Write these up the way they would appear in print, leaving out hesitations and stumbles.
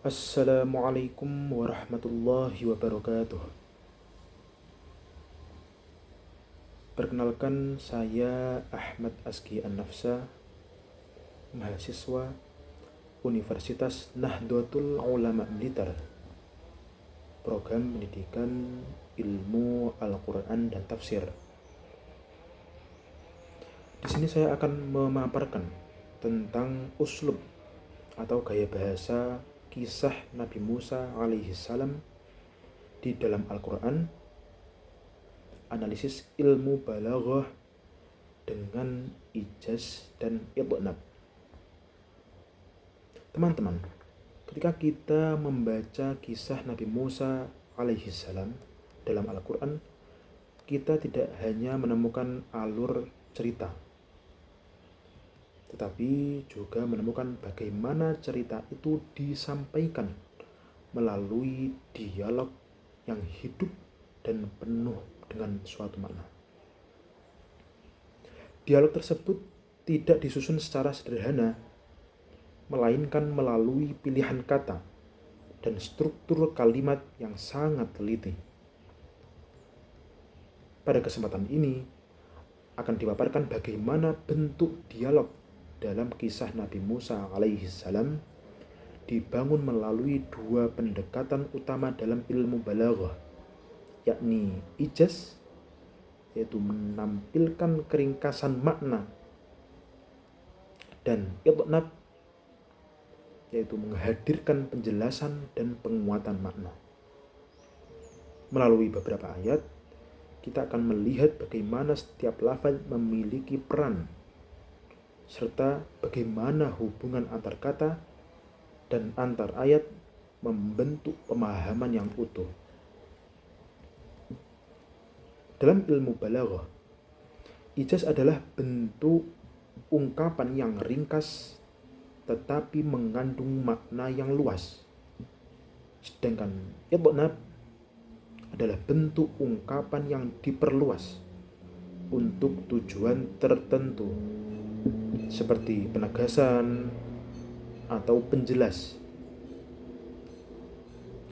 Assalamualaikum warahmatullahi wabarakatuh. Perkenalkan, saya Ahmad Azki An-Nafsa, mahasiswa Universitas Nahdlatul Ulama Blitar, program pendidikan ilmu Al-Quran dan Tafsir. Di sini saya akan memaparkan tentang uslub atau gaya bahasa kisah Nabi Musa alaihissalam di dalam Al-Quran, analisis ilmu balaghah dengan ijaz dan idnab. Teman-teman, ketika kita membaca kisah Nabi Musa alaihissalam dalam Al-Quran, kita tidak hanya menemukan alur cerita, tetapi juga menemukan bagaimana cerita itu disampaikan melalui dialog yang hidup dan penuh dengan suatu makna. Dialog tersebut tidak disusun secara sederhana, melainkan melalui pilihan kata dan struktur kalimat yang sangat teliti. Pada kesempatan ini akan dipaparkan bagaimana bentuk dialog dalam kisah Nabi Musa alaihissalam dibangun melalui dua pendekatan utama dalam ilmu balaghah, yakni ijaz, yaitu menampilkan keringkasan makna, dan idnab, yaitu menghadirkan penjelasan dan penguatan makna. Melalui beberapa ayat, kita akan melihat bagaimana setiap lafaz memiliki peran, serta bagaimana hubungan antar kata dan antar ayat membentuk pemahaman yang utuh. Dalam ilmu balaghah, ijaz adalah bentuk ungkapan yang ringkas tetapi mengandung makna yang luas. Sedangkan idnab adalah bentuk ungkapan yang diperluas untuk tujuan tertentu, seperti penegasan atau penjelas.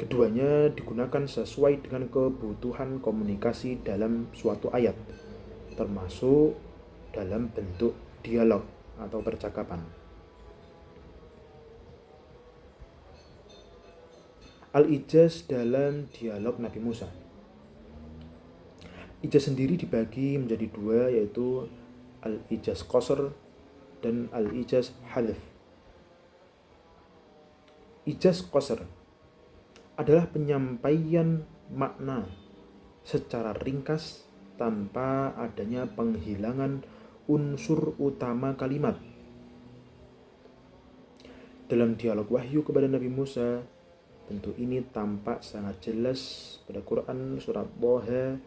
Keduanya digunakan sesuai dengan kebutuhan komunikasi dalam suatu ayat, termasuk dalam bentuk dialog atau percakapan. Al-ijaz dalam dialog Nabi Musa. Ijaz sendiri dibagi menjadi dua, yaitu al-ijaz qasr dan al-ijaz hadf. Ijaz qasr adalah penyampaian makna secara ringkas tanpa adanya penghilangan unsur utama kalimat. Dalam dialog wahyu kepada Nabi Musa, bentuk ini tampak sangat jelas pada Quran surat Thaha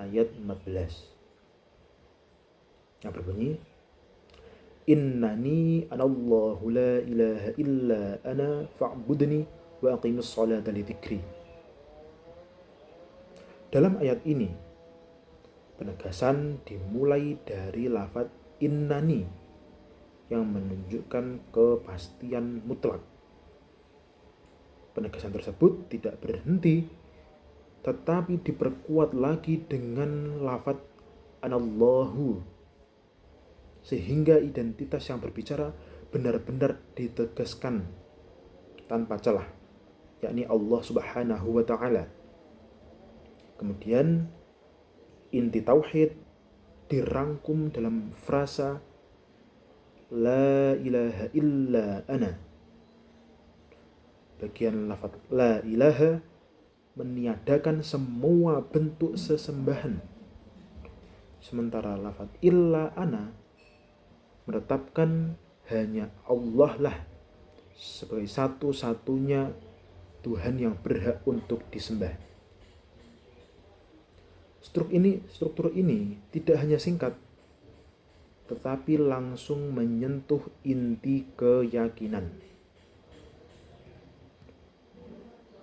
ayat 14 yang berbunyi, Innani anallahu la ilaha illa ana fa'budni wa aqimus salata li dzikri. Dalam ayat ini, penegasan dimulai dari lafaz innani yang menunjukkan kepastian mutlak. Penegasan tersebut tidak berhenti, tetapi diperkuat lagi dengan lafaz anallahu, sehingga identitas yang berbicara benar-benar ditegaskan tanpa celah, yakni Allah Subhanahu wa Ta'ala. Kemudian inti tauhid dirangkum dalam frasa la ilaha illa ana. Bagian lafaz la ilaha meniadakan semua bentuk sesembahan, sementara lafaz illa ana menetapkan hanya Allah lah sebagai satu-satunya Tuhan yang berhak untuk disembah. Struktur ini tidak hanya singkat, tetapi langsung menyentuh inti keyakinan.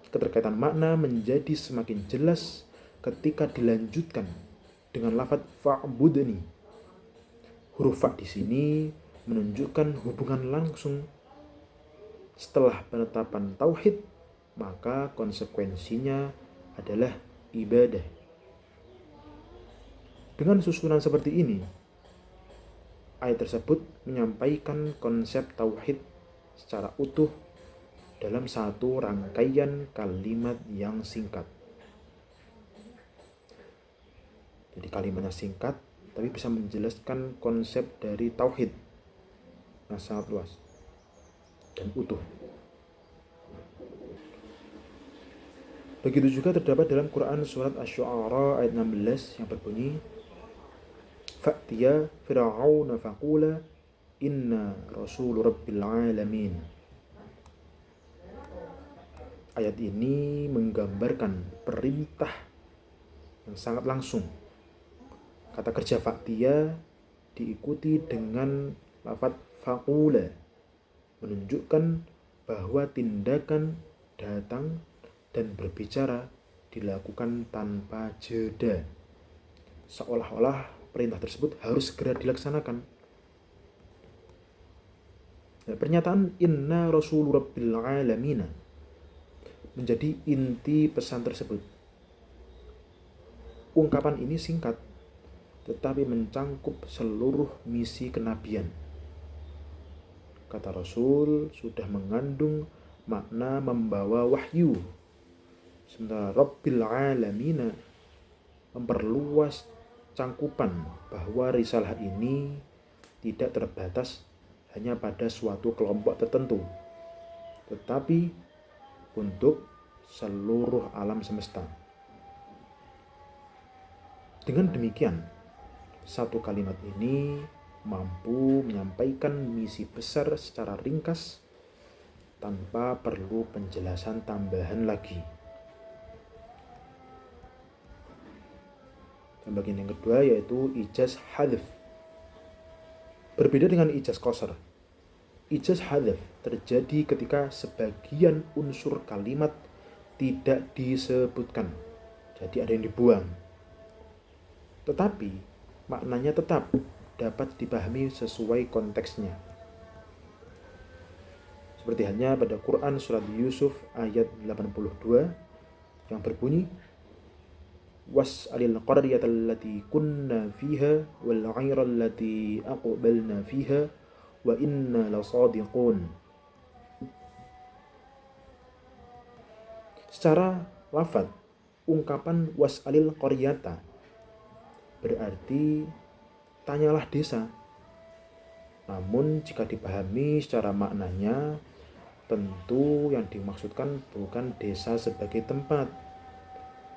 Keterkaitan makna menjadi semakin jelas ketika dilanjutkan dengan lafaz fa'budni. Huruf fa di sini menunjukkan hubungan langsung setelah penetapan tauhid, maka konsekuensinya adalah ibadah. Dengan susunan seperti ini, ayat tersebut menyampaikan konsep tauhid secara utuh dalam satu rangkaian kalimat yang singkat. Jadi kalimatnya singkat, tapi bisa menjelaskan konsep dari tauhid yang sangat luas dan utuh. Begitu juga terdapat dalam Quran surat Asy-Syu'ara ayat 16 yang berbunyi, Fa'tiya Fir'auna faqula inna rasul rabbil alamin. Ayat ini menggambarkan perintah yang sangat langsung. Kata kerja fa'tiya diikuti dengan lafaz faqula, menunjukkan bahwa tindakan datang dan berbicara dilakukan tanpa jeda, seolah-olah perintah tersebut harus segera dilaksanakan. Nah, pernyataan inna rasul rabbil alamin menjadi inti pesan tersebut. Ungkapan ini singkat, tetapi mencangkup seluruh misi kenabian. Kata Rasul sudah mengandung makna membawa wahyu, sementara Rabbil Alamina memperluas cangkupan bahwa risalah ini tidak terbatas hanya pada suatu kelompok tertentu, tetapi untuk seluruh alam semesta. Dengan demikian, satu kalimat ini mampu menyampaikan misi besar secara ringkas tanpa perlu penjelasan tambahan lagi. Dan bagian yang kedua yaitu ijaz hadf. Berbeda dengan ijaz qasr. Ijaz hadf terjadi ketika sebagian unsur kalimat tidak disebutkan, jadi ada yang dibuang, tetapi maknanya tetap dapat dipahami sesuai konteksnya. Seperti halnya pada Quran surat Yusuf ayat 82 yang berbunyi, was'alil qaryata allati kunna fiha wal 'ayra allati aqbalna fiha wa inna lasadiqun. Secara lafaz, ungkapan was'alil qaryata berarti tanyalah desa. Namun jika dipahami secara maknanya, tentu yang dimaksudkan bukan desa sebagai tempat,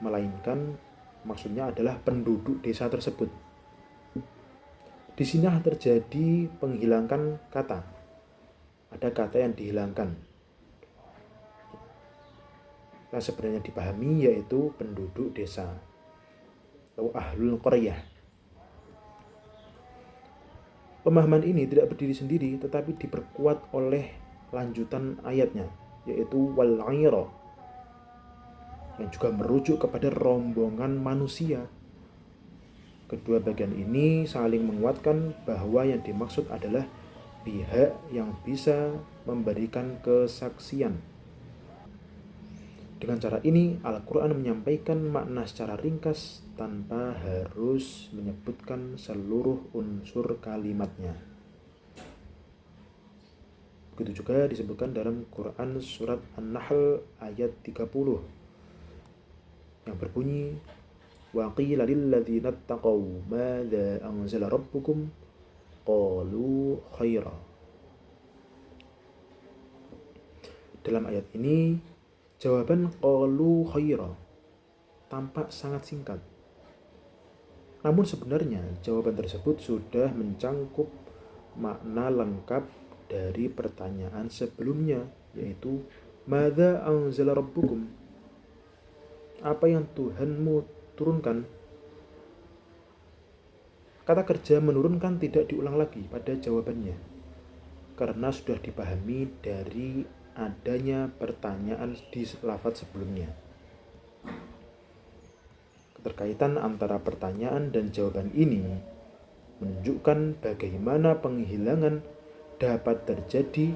melainkan maksudnya adalah penduduk desa tersebut. Di sini terjadi penghilangkan kata. Ada kata yang dihilangkan. Yang sebenarnya dipahami yaitu penduduk desa atau ahlul qaryah. Pemahaman ini tidak berdiri sendiri, tetapi diperkuat oleh lanjutan ayatnya, yaitu wal 'ayra, yang juga merujuk kepada rombongan manusia. Kedua bagian ini saling menguatkan bahwa yang dimaksud adalah pihak yang bisa memberikan kesaksian. Dengan cara ini, Al-Quran menyampaikan makna secara ringkas tanpa harus menyebutkan seluruh unsur kalimatnya. Begitu juga disebutkan dalam Quran surat An-Nahl ayat 30 yang berbunyi, wa qila lil ladzina taqaw madza anzala rabbukum qalu khaira. Dalam ayat ini jawaban qalu khaira tampak sangat singkat. Namun sebenarnya jawaban tersebut sudah mencangkup makna lengkap dari pertanyaan sebelumnya, yaitu madza anzala rabbukum, apa yang Tuhanmu turunkan. Kata kerja menurunkan tidak diulang lagi pada jawabannya, karena sudah dipahami dari adanya pertanyaan di lafaz sebelumnya. Keterkaitan antara pertanyaan dan jawaban ini menunjukkan bagaimana penghilangan dapat terjadi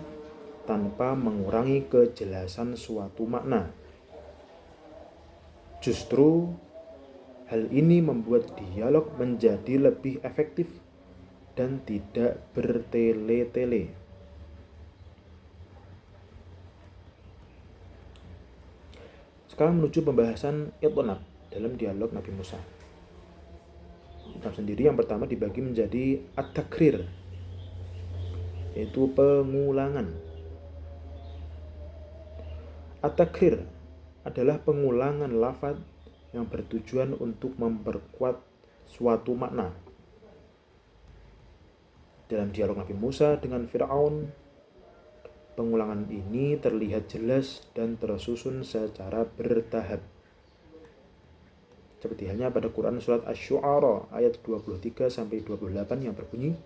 tanpa mengurangi kejelasan suatu makna. Justru hal ini membuat dialog menjadi lebih efektif dan tidak bertele-tele. Sekarang menuju pembahasan itnab dalam dialog Nabi Musa. Itnab sendiri yang pertama dibagi menjadi at-takrir, yaitu pengulangan. At-takrir adalah pengulangan lafaz yang bertujuan untuk memperkuat suatu makna. Dalam dialog Nabi Musa dengan Fir'aun, pengulangan ini terlihat jelas dan tersusun secara bertahap. Seperti halnya pada Quran surat Asy-Syu'ara ayat 23-28 yang berbunyi,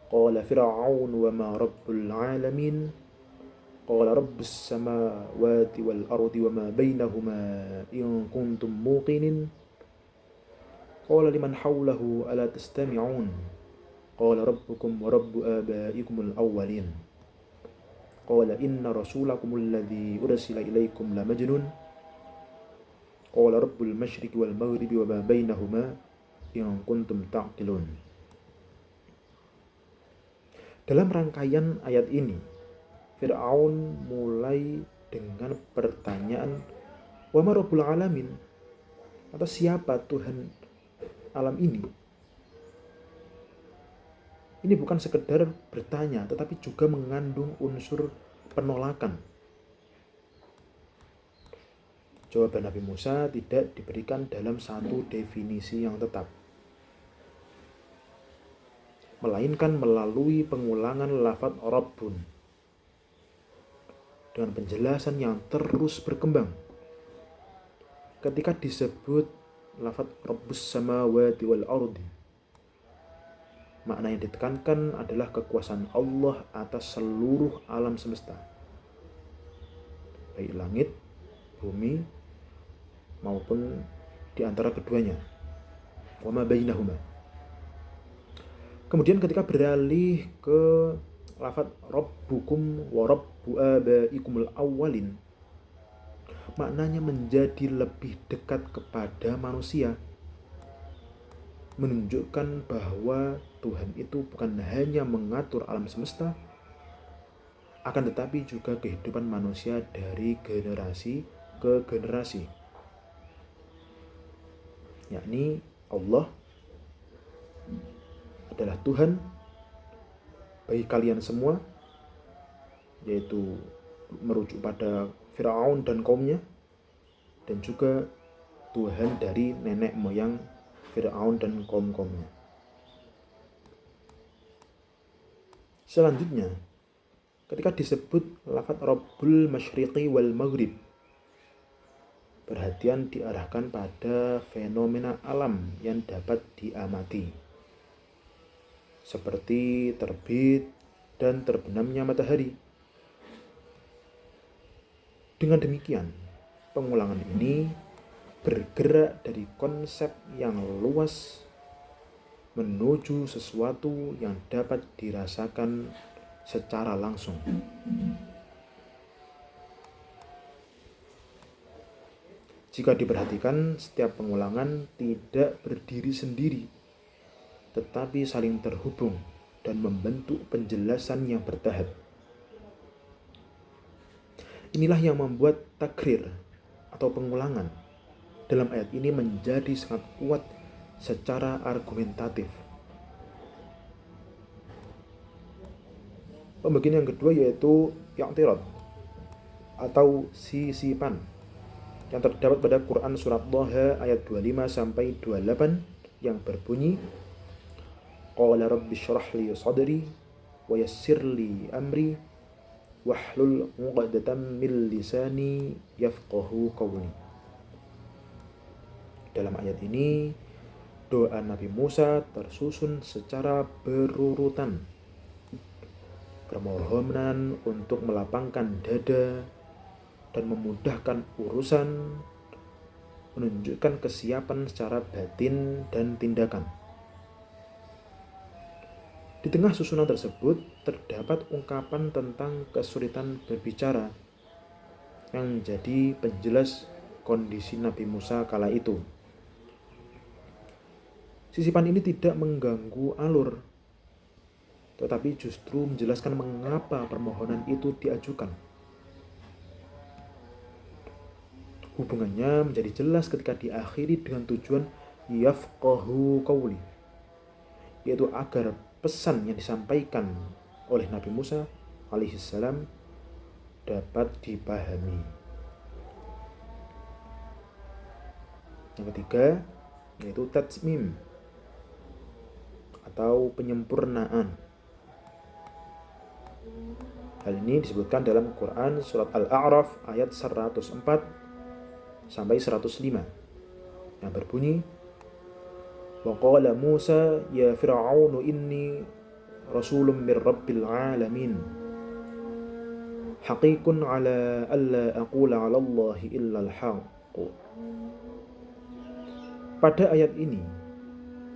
Qala Fir'aun wa ma rabbul alamin, Qala rabbus samawati wal ardi wa ma bainahuma in kuntum muqinin, Qala liman hawlahu ala tastami'un, Qala rabbukum wa rabbu abaikumul awwalin, Qala inna rasulakum alladhi ursila ilaikum la majnun, Qala rabbul masyriqi wal maghribi wa ma bainahuma in kuntum ta'qilun. Dalam rangkaian ayat ini, Fir'aun mulai dengan pertanyaan, wa ma rabbul alamin, atau siapa Tuhan alam ini? Ini bukan sekedar bertanya, tetapi juga mengandung unsur penolakan. Jawaban Nabi Musa tidak diberikan dalam satu definisi yang tetap, melainkan melalui pengulangan lafaz Rabbun dengan penjelasan yang terus berkembang. Ketika disebut lafaz Rabbus samawati wal ardi, makna yang ditekankan adalah kekuasaan Allah atas seluruh alam semesta, baik langit, bumi, maupun di antara keduanya. Wa ma bainahuma. Kemudian ketika beralih ke lafaz Rabbukum wa Rabbu abaikumul awwalin, maknanya menjadi lebih dekat kepada manusia, menunjukkan bahwa Tuhan itu bukan hanya mengatur alam semesta, akan tetapi juga kehidupan manusia dari generasi ke generasi. Yakni Allah adalah Tuhan bagi kalian semua, yaitu merujuk pada Fir'aun dan kaumnya, dan juga Tuhan dari nenek moyang Fir'aun dan kaum-kaumnya. Selanjutnya, ketika disebut lafaz Rabbul Masyriqi wal Maghrib, perhatian diarahkan pada fenomena alam yang dapat diamati, seperti terbit dan terbenamnya matahari. Dengan demikian, pengulangan ini bergerak dari konsep yang luas menuju sesuatu yang dapat dirasakan secara langsung. Jika diperhatikan, setiap pengulangan tidak berdiri sendiri, tetapi saling terhubung dan membentuk penjelasan yang bertahap. Inilah yang membuat takrir atau pengulangan dalam ayat ini menjadi sangat kuat secara argumentatif. Pembagian yang kedua yaitu i'tirad atau sisipan yang terdapat pada Quran surat Thaha ayat 25-28 yang berbunyi, Qala rabbi syrah li sadri wa yassir li amri wahlul 'uqdatam min lisani yafqahu qawli. Dalam ayat ini, doa Nabi Musa tersusun secara berurutan, permohonan untuk melapangkan dada dan memudahkan urusan, menunjukkan kesiapan secara batin dan tindakan. Di tengah susunan tersebut terdapat ungkapan tentang kesulitan berbicara yang menjadi penjelas kondisi Nabi Musa kala itu. Sisipan ini tidak mengganggu alur, tetapi justru menjelaskan mengapa permohonan itu diajukan. Hubungannya menjadi jelas ketika diakhiri dengan tujuan yafqahu qawli, yaitu agar pesan yang disampaikan oleh Nabi Musa alaihissalam dapat dipahami. Yang ketiga yaitu tatsmim atau penyempurnaan. Hal ini disebutkan dalam Quran surat Al-A'raf ayat 104 sampai 105 yang berbunyi, wa qala Musa ya Fir'aunu inni rasulun min rabbil alamin haqiqun ala alla aqula 'ala Allahi illa al-haqq. Pada ayat ini,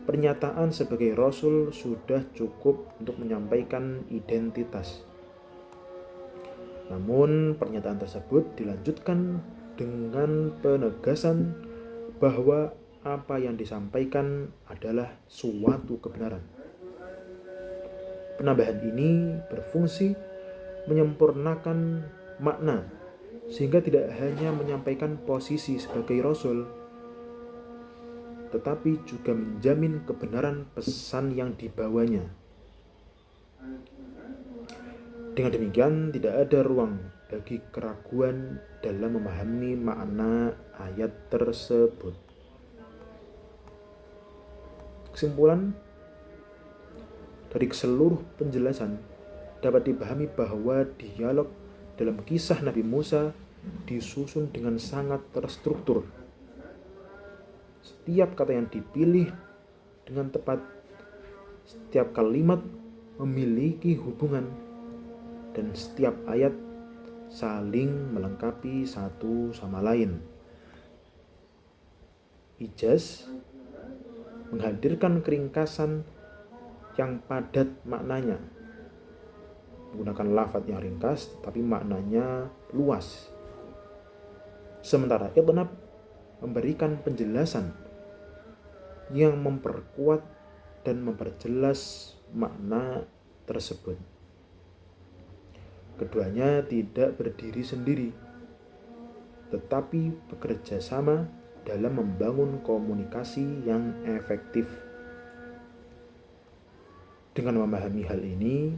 pernyataan sebagai rasul sudah cukup untuk menyampaikan identitas. Namun, pernyataan tersebut dilanjutkan dengan penegasan bahwa apa yang disampaikan adalah suatu kebenaran. Penambahan ini berfungsi menyempurnakan makna, sehingga tidak hanya menyampaikan posisi sebagai rasul, tetapi juga menjamin kebenaran pesan yang dibawanya. Dengan demikian, tidak ada ruang bagi keraguan dalam memahami makna ayat tersebut. Kesimpulan dari seluruh penjelasan dapat dipahami bahwa dialog dalam kisah Nabi Musa disusun dengan sangat terstruktur. Setiap kata yang dipilih dengan tepat, setiap kalimat memiliki hubungan, dan setiap ayat saling melengkapi satu sama lain. Ijaz menghadirkan keringkasan yang padat maknanya, menggunakan lafaz yang ringkas tapi maknanya luas. Sementara Itnab memberikan penjelasan yang memperkuat dan memperjelas makna tersebut. Keduanya tidak berdiri sendiri, tetapi bekerja sama dalam membangun komunikasi yang efektif. Dengan memahami hal ini,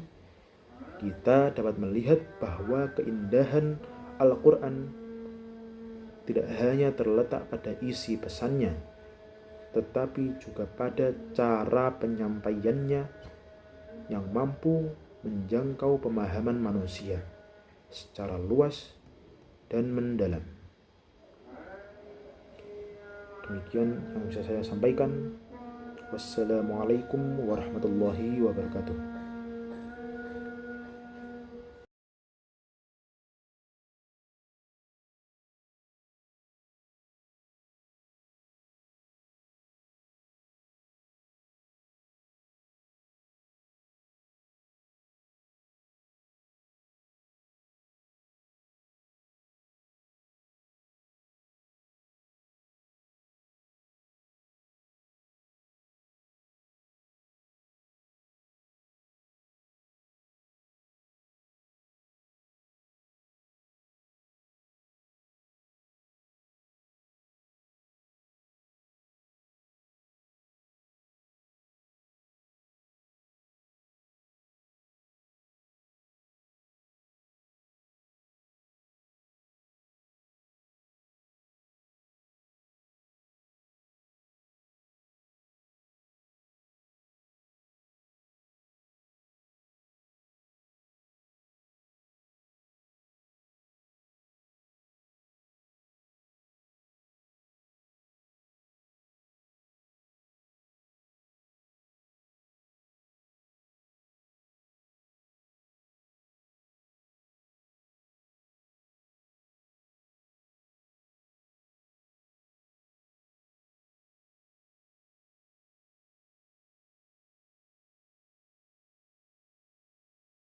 kita dapat melihat bahwa keindahan Al-Quran tidak hanya terletak pada isi pesannya, tetapi juga pada cara penyampaiannya yang mampu menjangkau pemahaman manusia secara luas dan mendalam. Demikian yang bisa saya sampaikan. Wassalamualaikum warahmatullahi wabarakatuh.